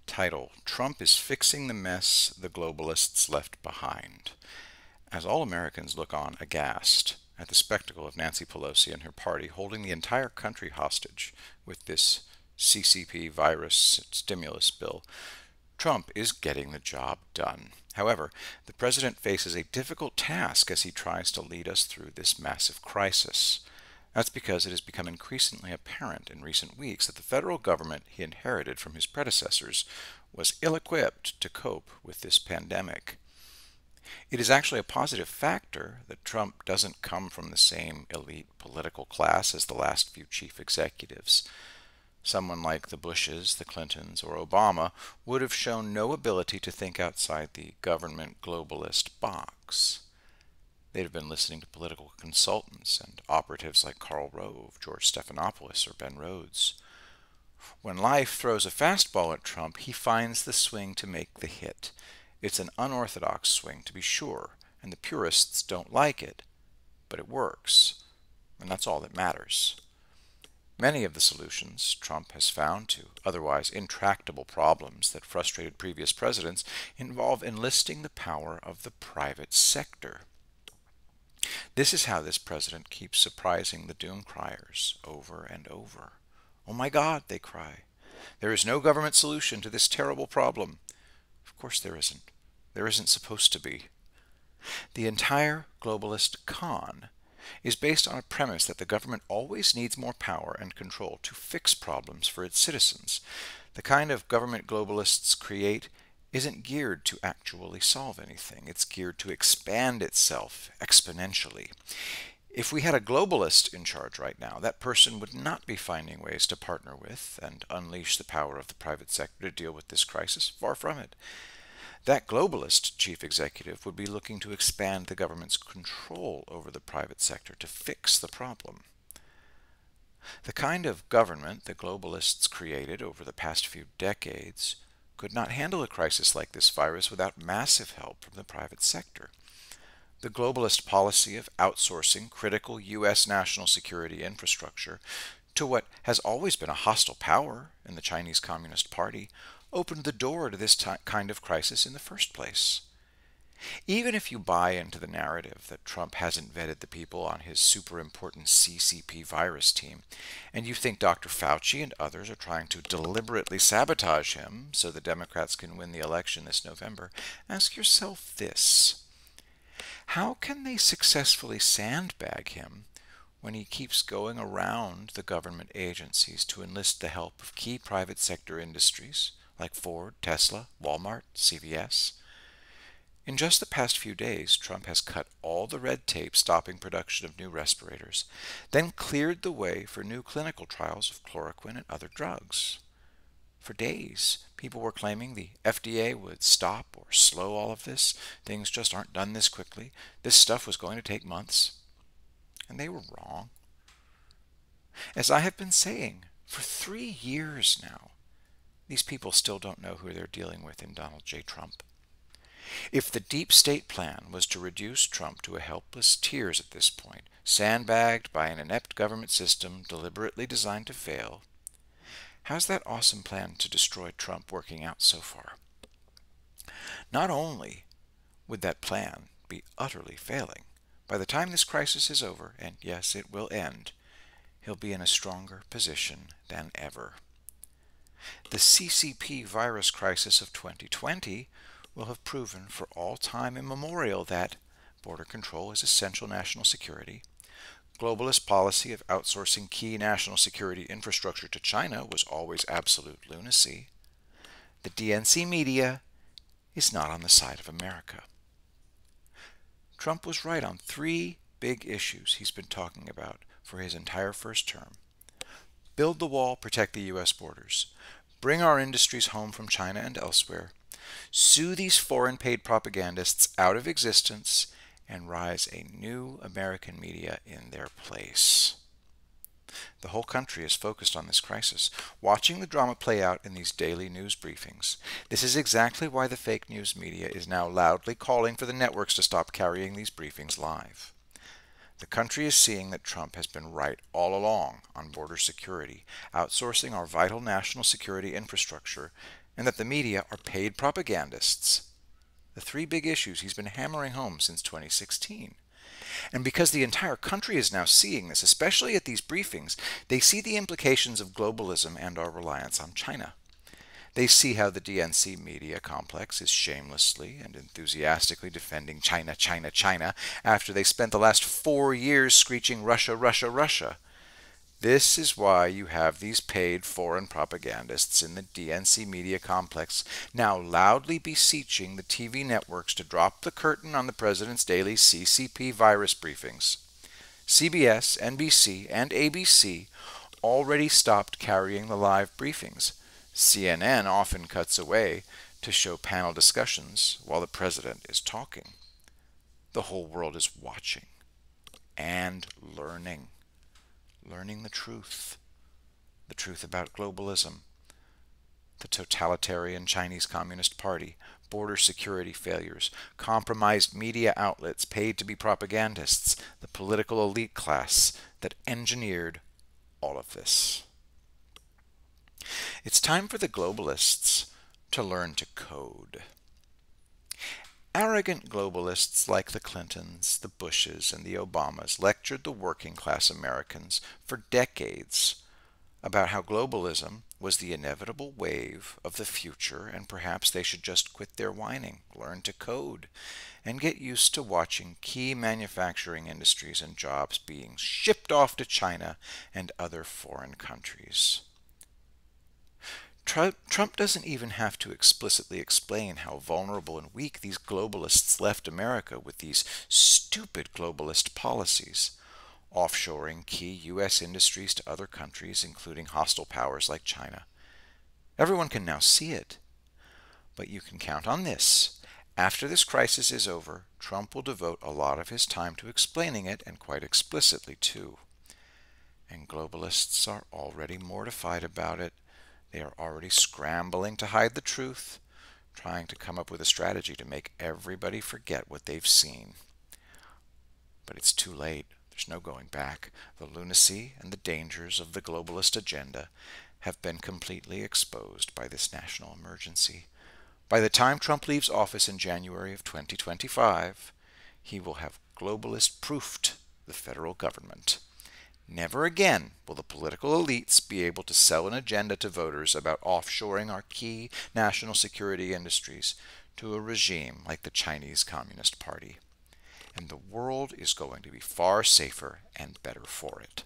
Title: Trump is fixing the mess the globalists left behind. As all Americans look on aghast at the spectacle of Nancy Pelosi and her party holding the entire country hostage with this CCP virus stimulus bill, Trump is getting the job done. However, the president faces a difficult task as he tries to lead us through this massive crisis. That's because it has become increasingly apparent in recent weeks that the federal government he inherited from his predecessors was ill-equipped to cope with this pandemic. It is actually a positive factor that Trump doesn't come from the same elite political class as the last few chief executives. Someone like the Bushes, the Clintons, or Obama would have shown no ability to think outside the government globalist box. They'd have been listening to political consultants and operatives like Karl Rove, George Stephanopoulos, or Ben Rhodes. When life throws a fastball at Trump, he finds the swing to make the hit. It's an unorthodox swing, to be sure, and the purists don't like it, but it works, and that's all that matters. Many of the solutions Trump has found to otherwise intractable problems that frustrated previous presidents involve enlisting the power of the private sector. This is how this president keeps surprising the doom criers over and over. "Oh my God," they cry, "there is no government solution to this terrible problem." Of course there isn't. There isn't supposed to be. The entire globalist con is based on a premise that the government always needs more power and control to fix problems for its citizens. The kind of government globalists create isn't geared to actually solve anything. It's geared to expand itself exponentially. If we had a globalist in charge right now, that person would not be finding ways to partner with and unleash the power of the private sector to deal with this crisis. Far from it. That globalist chief executive would be looking to expand the government's control over the private sector to fix the problem. The kind of government the globalists created over the past few decades could not handle a crisis like this virus without massive help from the private sector. The globalist policy of outsourcing critical U.S. national security infrastructure to what has always been a hostile power in the Chinese Communist Party opened the door to this kind of crisis in the first place. Even if you buy into the narrative that Trump hasn't vetted the people on his super important CCP virus team, and you think Dr. Fauci and others are trying to deliberately sabotage him so the Democrats can win the election this November, ask yourself this: how can they successfully sandbag him when he keeps going around the government agencies to enlist the help of key private sector industries like Ford, Tesla, Walmart, CVS? In just the past few days, Trump has cut all the red tape stopping production of new respirators, then cleared the way for new clinical trials of chloroquine and other drugs. For days, people were claiming the FDA would stop or slow all of this. Things just aren't done this quickly. This stuff was going to take months. And they were wrong. As I have been saying for 3 years now, these people still don't know who they're dealing with in Donald J. Trump. If the deep state plan was to reduce Trump to a helpless tears at this point, sandbagged by an inept government system deliberately designed to fail, how's that awesome plan to destroy Trump working out so far? Not only would that plan be utterly failing, by the time this crisis is over, and yes, it will end, he'll be in a stronger position than ever. The CCP virus crisis of 2020 will have proven for all time immemorial that border control is essential national security, globalist policy of outsourcing key national security infrastructure to China was always absolute lunacy, the DNC media is not on the side of America. Trump was right on 3 big issues he's been talking about for his entire first term. Build the wall, protect the U.S. borders. Bring our industries home from China and elsewhere. Sue these foreign paid propagandists out of existence and rise a new American media in their place. The whole country is focused on this crisis, watching the drama play out in these daily news briefings. This is exactly why the fake news media is now loudly calling for the networks to stop carrying these briefings live. The country is seeing that Trump has been right all along on border security, outsourcing our vital national security infrastructure, and that the media are paid propagandists. The three big issues he's been hammering home since 2016. And because the entire country is now seeing this, especially at these briefings, they see the implications of globalism and our reliance on China. They see how the DNC media complex is shamelessly and enthusiastically defending China, China, China after they spent the last 4 years screeching Russia, Russia, Russia. This is why you have these paid foreign propagandists in the DNC media complex now loudly beseeching the TV networks to drop the curtain on the president's daily CCP virus briefings. CBS, NBC, and ABC already stopped carrying the live briefings. CNN often cuts away to show panel discussions while the president is talking. The whole world is watching and learning the truth about globalism, the totalitarian Chinese Communist Party, border security failures, compromised media outlets paid to be propagandists, the political elite class that engineered all of this. It's time for the globalists to learn to code. Arrogant globalists like the Clintons, the Bushes, and the Obamas lectured the working class Americans for decades about how globalism was the inevitable wave of the future and perhaps they should just quit their whining, learn to code, and get used to watching key manufacturing industries and jobs being shipped off to China and other foreign countries. Trump doesn't even have to explicitly explain how vulnerable and weak these globalists left America with these stupid globalist policies, offshoring key U.S. industries to other countries, including hostile powers like China. Everyone can now see it. But you can count on this. After this crisis is over, Trump will devote a lot of his time to explaining it, and quite explicitly too. And globalists are already mortified about it. They are already scrambling to hide the truth, trying to come up with a strategy to make everybody forget what they've seen. But it's too late. There's no going back. The lunacy and the dangers of the globalist agenda have been completely exposed by this national emergency. By the time Trump leaves office in January of 2025, he will have globalist-proofed the federal government. Never again will the political elites be able to sell an agenda to voters about offshoring our key national security industries to a regime like the Chinese Communist Party. And the world is going to be far safer and better for it.